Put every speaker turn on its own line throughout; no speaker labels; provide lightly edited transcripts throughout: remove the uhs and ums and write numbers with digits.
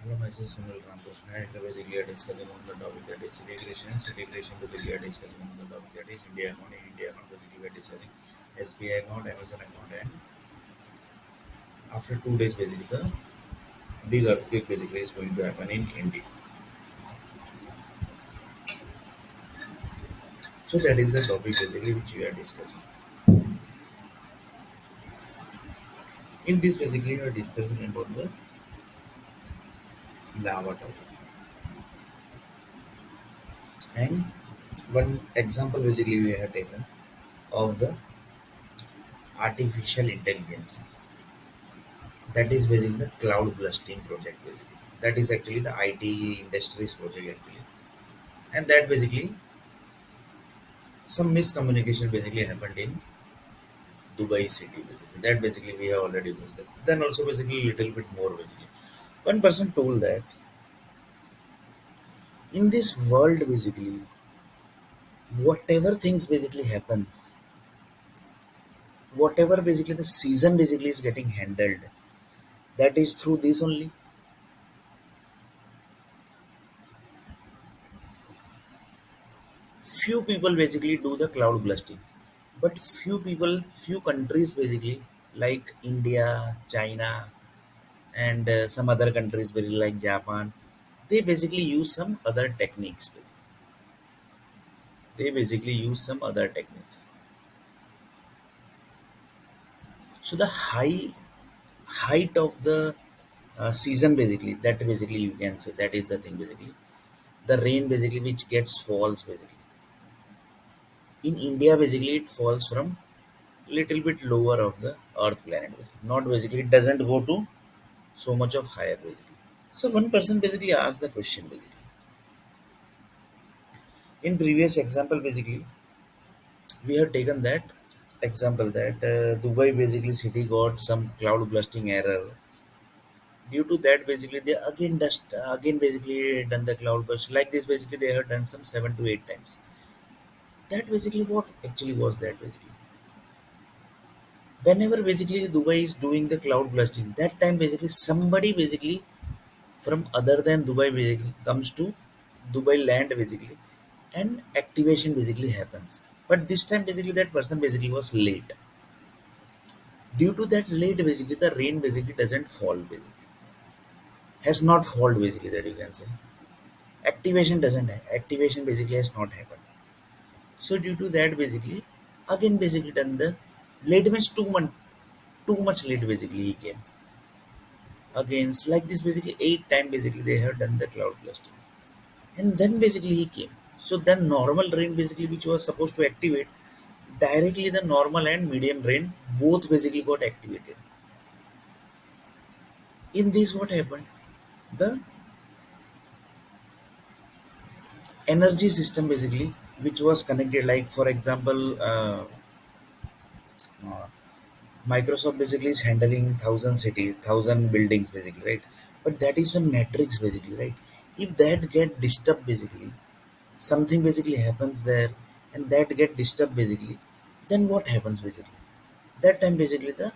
Hello, myself Sunil Ramkrishna, and basically we are discussing on the topic that is integration. Integration basically we are discussing on the topic that is India account. In India account basically we are discussing SBI account, Amazon account, and after 2 days basically the big earthquake basically is going to happen in India. So that is the topic basically which we are discussing. In this basically we are discussing about the lava topic and one example basically we have taken of the artificial intelligence. That is basically the cloud blasting project basically. That is actually the IT industries project actually. And that basically some miscommunication basically happened in Dubai city basically. That basically we have already discussed. Then also basically little bit more basically. One person told that in this world basically whatever things basically happens, whatever basically the season basically is getting handled, that is through this only. Few people basically do the cloud blasting, but few countries basically like India, China, and some other countries basically like Japan, they basically use some other techniques basically. They basically use some other techniques. So the height of the season basically, that basically you can say that is the thing basically. The rain basically which gets falls basically in India basically it falls from little bit lower of the earth planet basically. Not basically it doesn't go to so much of higher basically. So one person basically asked the question basically. In previous example basically we have taken that example that Dubai basically city got some cloud blasting error. Due to that basically they again basically done the cloud burst like this basically they have done some 7 to 8 times. That basically what actually was that basically. Whenever basically Dubai is doing the cloud blasting, that time basically somebody basically from other than Dubai basically comes to Dubai land basically and activation basically happens. But this time basically that person basically was late. Due to that late basically the rain basically doesn't fall basically. Has not fallen basically that you can say. Activation basically has not happened. So due to that basically again basically done the late means 2 months too much late basically he came. Against like this basically 8 times basically they have done the cloud blasting. And then basically he came. So then normal rain basically which was supposed to activate directly the normal and medium rain both basically got activated. In this what happened? The energy system basically which was connected like for example uh, Microsoft basically is handling 1,000 cities, 1,000 buildings basically, right? But that is one matrix basically, right? If that get disturbed basically, something basically happens there and that get disturbed basically, then what happens basically? That time basically the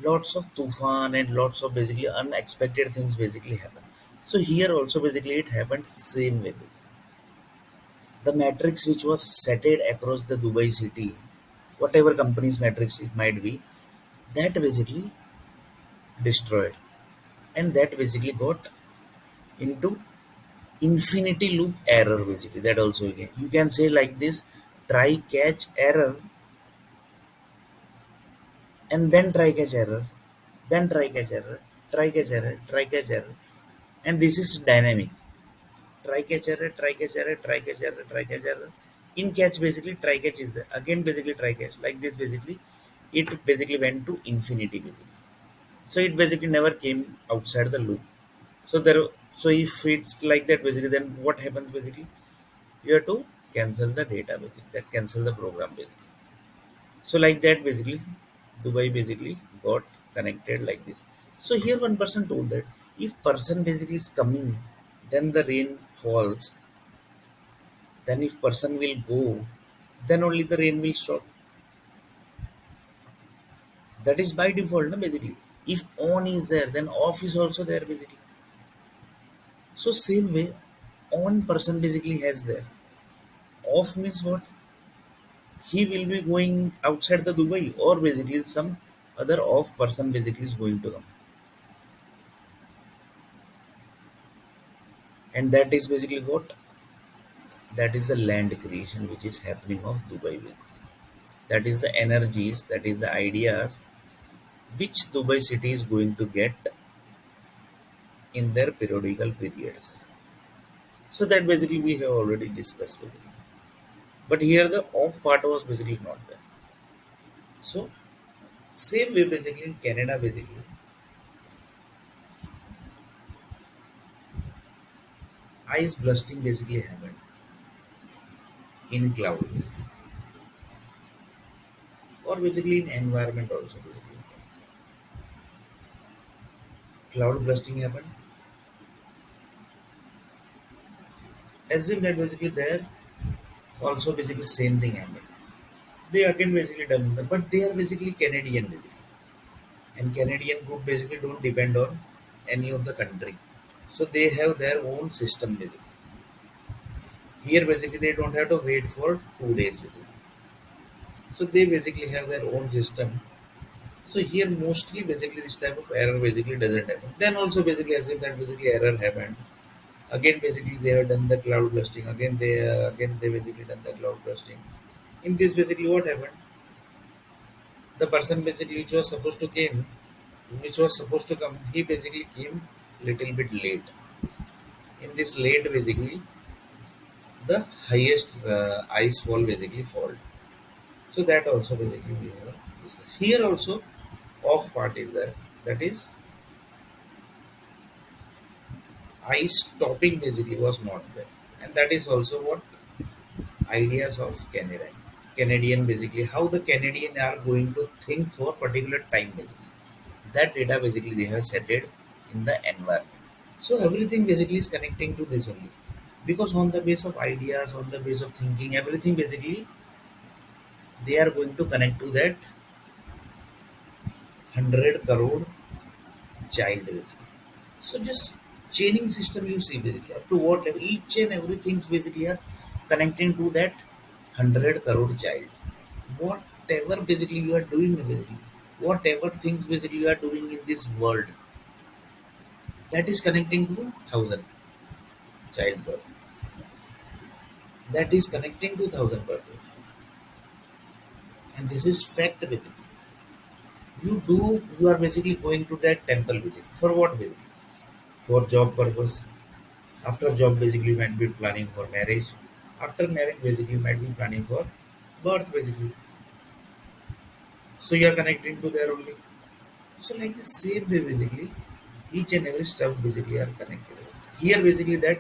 lots of tufan and lots of basically unexpected things basically happen. So here also basically it happened same way. Basically. The matrix which was setted across the Dubai city, whatever company's matrix it might be, that basically destroyed, and that basically got into infinity loop error basically. That also you can say like this: try catch error, and then try catch error, then try catch error, try catch error, try catch error, and this is dynamic. Try catch error, try catch error, try catch error, try catch error. In catch basically try catch is there again basically try catch like this basically. It basically went to infinity basically. So it basically never came outside the loop. So there, so if it's like that basically, then what happens basically? You have to cancel the data basically. That cancel the program basically. So like that basically, Dubai basically got connected like this. So here one person told that if person basically is coming, then the rain falls. Then if person will go, then only the rain will stop. That is by default, no, basically. If on is there, then off is also there basically. So same way, on person basically has there. Off means what? He will be going outside the Dubai, or basically some other off person basically is going to come, and that is basically what? That is the land creation which is happening of Dubai. That is the energies, that is the ideas which Dubai city is going to get in their periodical periods. So that basically we have already discussed basically. But here the off part was basically not there. So same way basically in Canada basically ice blasting basically happened in cloud or basically in environment also basically. Cloud blasting happened. Assume that basically there also basically same thing happened. They again basically done that, but they are basically Canadian basically. And Canadian group basically don't depend on any of the country. So they have their own system basically. Here basically they don't have to wait for 2 days basically. So they basically have their own system. So here mostly basically this type of error basically doesn't happen. Then also basically assume that basically error happened. Again basically they have done the cloud blasting. Again they basically done the cloud blasting. In this basically what happened? The person basically which was supposed to come, he basically came little bit late. In this late basically the highest ice fall basically fall. So that also basically we have discussed. Here also off part is there. That is ice topping basically was not there. And that is also what ideas of Canada. Canadian basically how the Canadian are going to think for particular time basically. That data basically they have set it in the environment. So everything basically is connecting to this only. Because on the base of ideas, on the base of thinking, everything basically they are going to connect to that 100 crore child basically. So just chaining system you see basically up to what level each and everything's basically are connecting to that 100 crore child. Whatever basically you are doing basically, whatever things basically you are doing in this world, that is connecting to thousand child birth. That is connecting to thousand birth. And this is fact basically. You are basically going to that temple visit. For what visit? For job purpose. After job basically you might be planning for marriage. After marriage basically you might be planning for birth basically. So you are connecting to there only. So like the same way basically each and every stuff basically are connected. Here basically that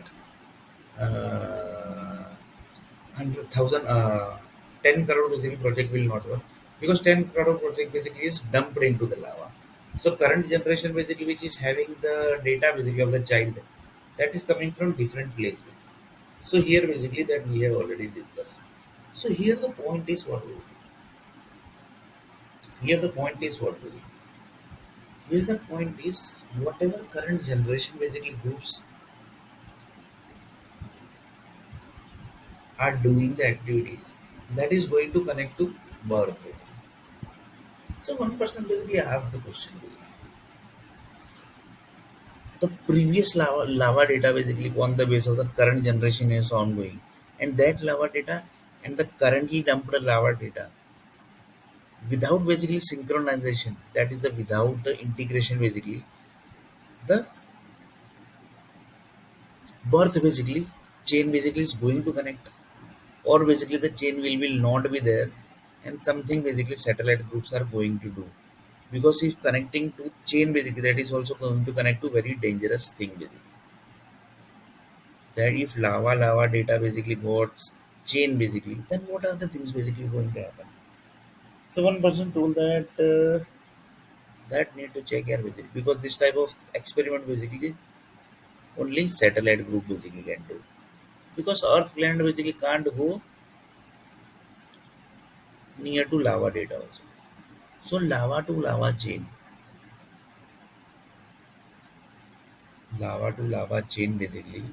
uh, 100,000 10 crore basically project will not work because 10 crore project basically is dumped into the lava. So current generation basically which is having the data basically of the child, that is coming from different places. So here basically that we have already discussed. So here the point is what will be. Here the point is what will be. Here the point is whatever current generation basically groups are doing the activities, that is going to connect to birth rate. So one person basically asked the question, the previous lava data basically on the base of the current generation is ongoing, and that lava data and the currently dumped lava data without basically synchronization, that is the without the integration basically, the birth basically chain basically is going to connect, or basically the chain will not be there, and something basically satellite groups are going to do, because if connecting to chain basically that is also going to connect to very dangerous thing basically. That if lava data basically got chain basically, then what are the things basically going to happen? So one person told that that need to check here basically, because this type of experiment basically only satellite group basically can do, because Earth planet basically can't go near to lava data also. So lava to lava chain, lava to lava chain basically,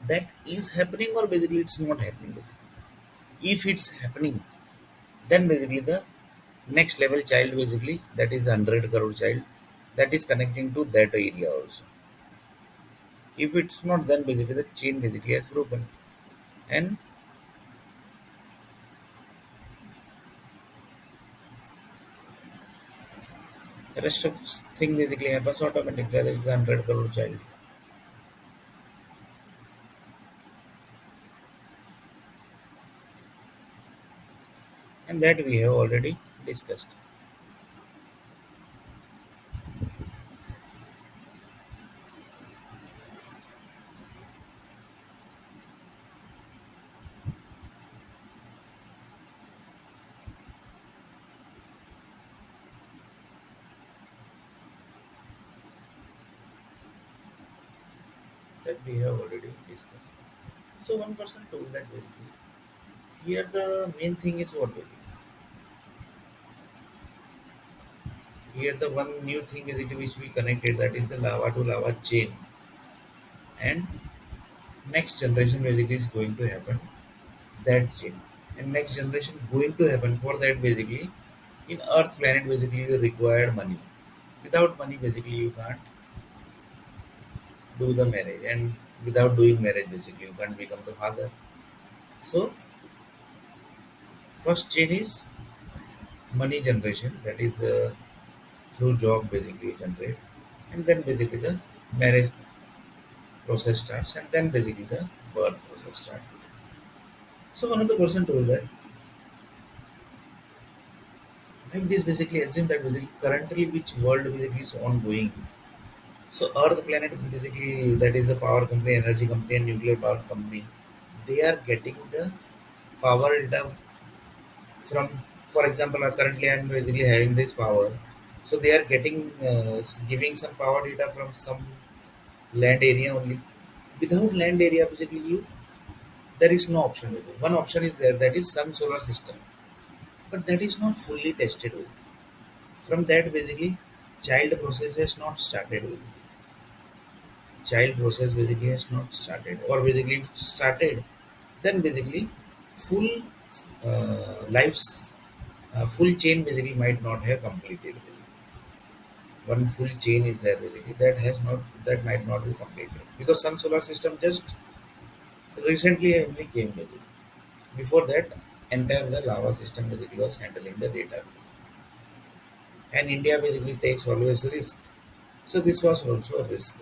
that is happening or basically it's not happening. If it's happening, then basically the next level child basically, that is 100 crore child, that is connecting to that area also. If it's not, then basically the chain basically has broken, and the rest of thing basically happens automatically. That is the 100 crore child, and that we have already discussed. That we have already discussed. So one person told that basically here the main thing is what basically. Here the one new thing basically which we connected, that is the lava to lava chain, and next generation basically is going to happen that chain, and next generation going to happen for that basically in earth planet basically you require money. Without money basically you can't do the marriage, and without doing marriage basically you can't become the father. So first chain is money generation, that is the through job basically you generate, and then basically the marriage process starts, and then basically the birth process starts. So one of the person told that like this basically assume that basically currently which world basically is ongoing. So Earth planet basically, that is a power company, energy company, and nuclear power company. They are getting the power data from, for example, currently I am basically having this power. So they are getting giving some power data from some land area only. Without land area, basically you there is no option. One option is there, that is sun solar system, but that is not fully tested. From that basically, child process has not started. Child process basically has not started, or basically if started, then basically full lives, full chain basically might not have completed. One full chain is there basically, that has not, that might not be completed because sun solar system just recently only came basically. Before that, entire the lava system basically was handling the data, and India basically takes always risk. So this was also a risk,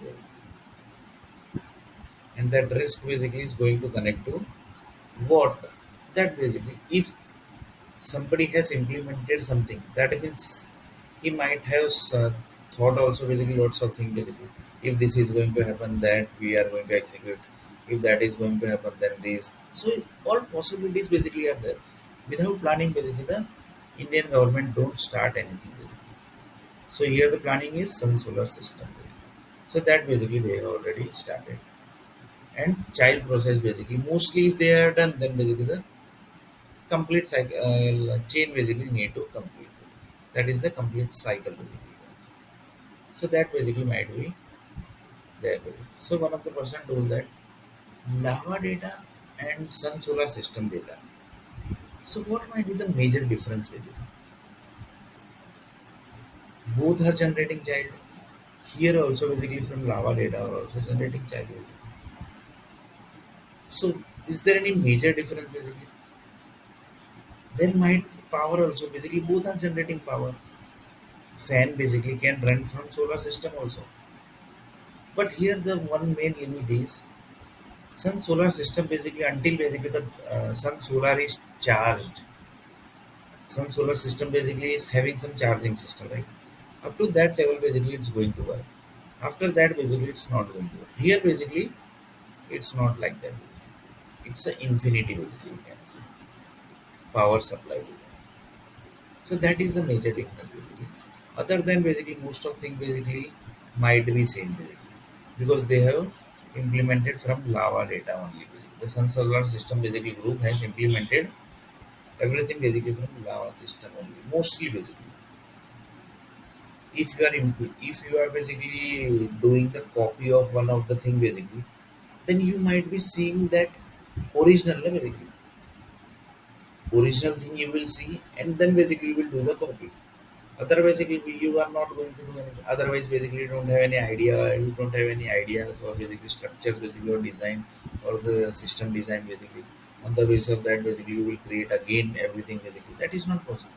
and that risk basically is going to connect to what, that basically if somebody has implemented something, that means he might have thought also basically lots of things basically. If this is going to happen, that we are going to execute. If that is going to happen, then this. So all possibilities basically are there. Without planning, basically the Indian government don't start anything. Basically. So here the planning is sun solar system. So that basically they have already started. And child process basically mostly if they are done, then basically the complete cycle, chain basically need to complete. That is the complete cycle basically. So that basically might be there. So one of the person told that lava data and sun solar system data. So what might be the major difference basically? Both are generating child. Here also basically from lava data are also generating child basically. So is there any major difference basically? Then might power also basically both are generating power. Fan basically can run from solar system also. But here the one main limit is sun solar system basically until basically the sun solar is charged. Sun solar system basically is having some charging system, right? Up to that level basically it's going to work. After that basically it's not going to work. Here basically it's not like that. It's an infinity basically you can say. Power supply. So that is the major difference basically. Other than basically most of things basically might be same basically because they have implemented from lava data only. The Sun Solar System basically group has implemented everything basically from lava system only, mostly basically. if you are basically doing the copy of one of the thing basically, then you might be seeing that original basically original thing you will see, and then basically you will do the copy. Otherwise, basically, you are not going to do anything. Otherwise, basically, you don't have any idea. You don't have any ideas or basically structures, basically, or design or the system design, basically. On the basis of that, basically, you will create again everything, basically. That is not possible.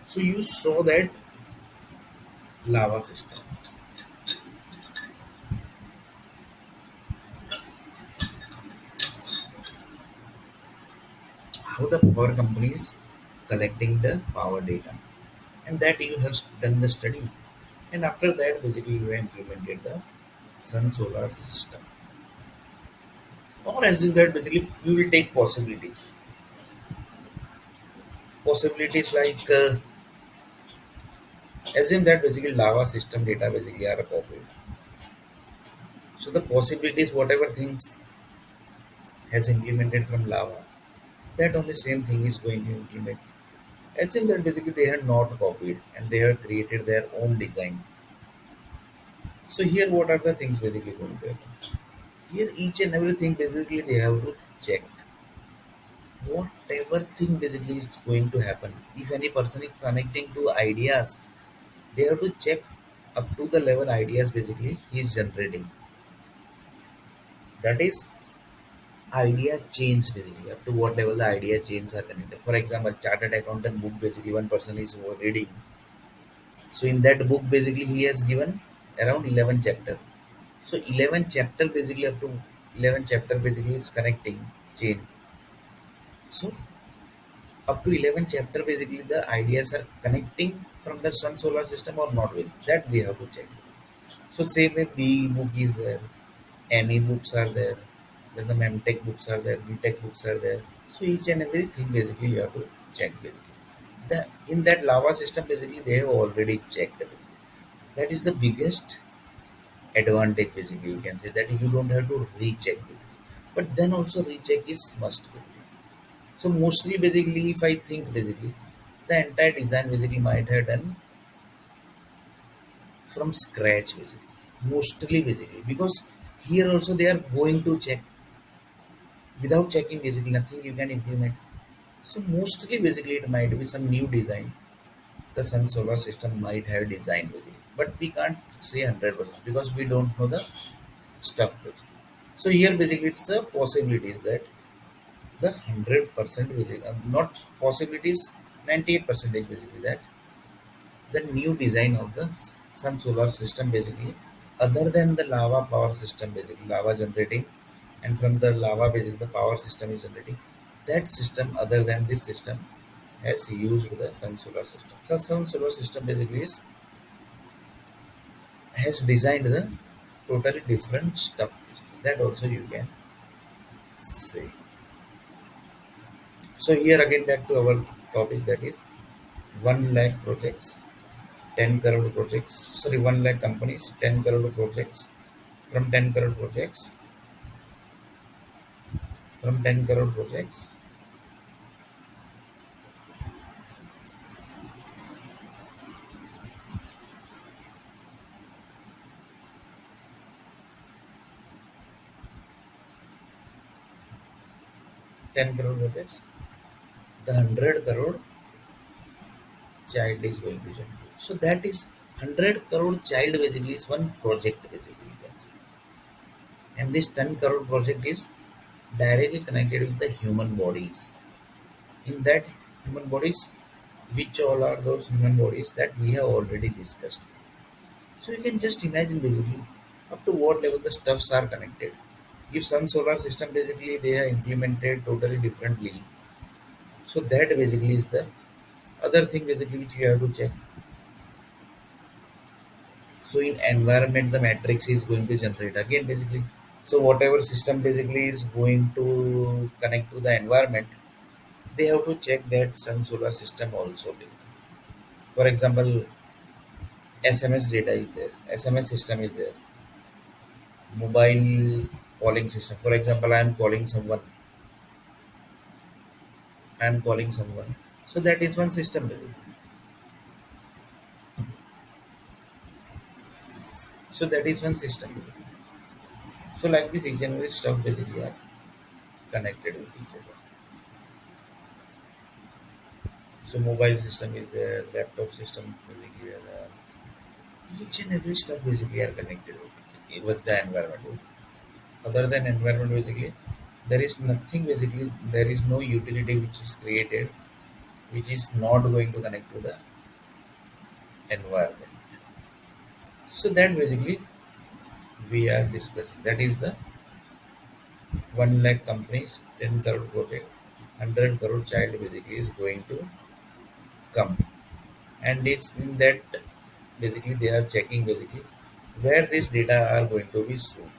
So you saw that lava system, how the power company is collecting the power data, and that you have done the study. And after that, basically, you have implemented the sun solar system. Or as in that, basically, you will take possibilities. Possibilities like as in that basically lava system data basically are copied. So the possibilities, whatever things has implemented from lava, that only same thing is going to implement. As in that basically they are not copied and they have created their own design. So here what are the things basically going to happen? Here each and everything basically they have to check whatever thing basically is going to happen. If any person is connecting to ideas, they have to check up to the level ideas basically he is generating. That is idea chains basically up to what level the idea chains are connected. For example, chartered accountant book basically one person is reading. So in that book basically he has given around 11 chapter. So 11 chapter basically up to 11 chapter basically it's connecting chain. So up to 11 chapter basically the ideas are connecting from the sun solar system or not with that we have to check. So same way B book is there, ME books are there, then the MTech books are there, BTech books are there. So each and everything basically you have to check basically. The in that lava system basically they have already checked basically. That is the biggest advantage basically you can say that you don't have to recheck basically. But then also recheck is must basically. So mostly basically if I think basically the entire design basically might have done from scratch basically. Mostly basically because here also they are going to check. Without checking basically nothing you can implement. So mostly basically it might be some new design the sun solar system might have designed with it. But we can't say 100% because we don't know the stuff basically. So here basically it's a possibilities that the 100% basically not possibilities 98 percentage basically that the new design of the sun solar system basically other than the lava power system basically lava generating and from the lava basically the power system is generating that system other than this system has used the sun solar system. So sun solar system basically is has designed the totally different stuff that also you can say. So here again back to our topic that is 1 lakh projects 10 crore projects, sorry, 1 lakh companies, 10 crore projects. From 10 crore projects, from 10 crore projects, 10 crore projects, the 100 crore child is going to generate. So that is 100 crore child basically is one project basically you can say. And this 10 crore project is directly connected with the human bodies. In that human bodies, which all are those human bodies that we have already discussed. So you can just imagine basically up to what level the stuffs are connected. If sun solar system basically they are implemented totally differently, so that basically is the other thing basically which you have to check. So in environment the matrix is going to generate again basically. So whatever system basically is going to connect to the environment, they have to check that sun solar system also. For example, SMS data is there, SMS system is there, mobile calling system. For example, I am calling someone. So that is one system. So that is one system. So like this, each and every stuff basically are connected with each other. So mobile system is there, laptop system basically are there. Each and every stuff basically are connected with the environment. Other than environment basically, there is nothing basically, there is no utility which is created which is not going to connect to the environment. So that basically we are discussing. That is the 1 lakh companies, 10 crore project, 100 crore child basically is going to come. And it's in that basically they are checking basically where this data are going to be stored.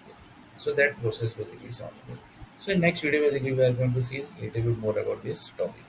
So that process basically is ongoing. So in next video basically we are going to see a little bit more about this topic.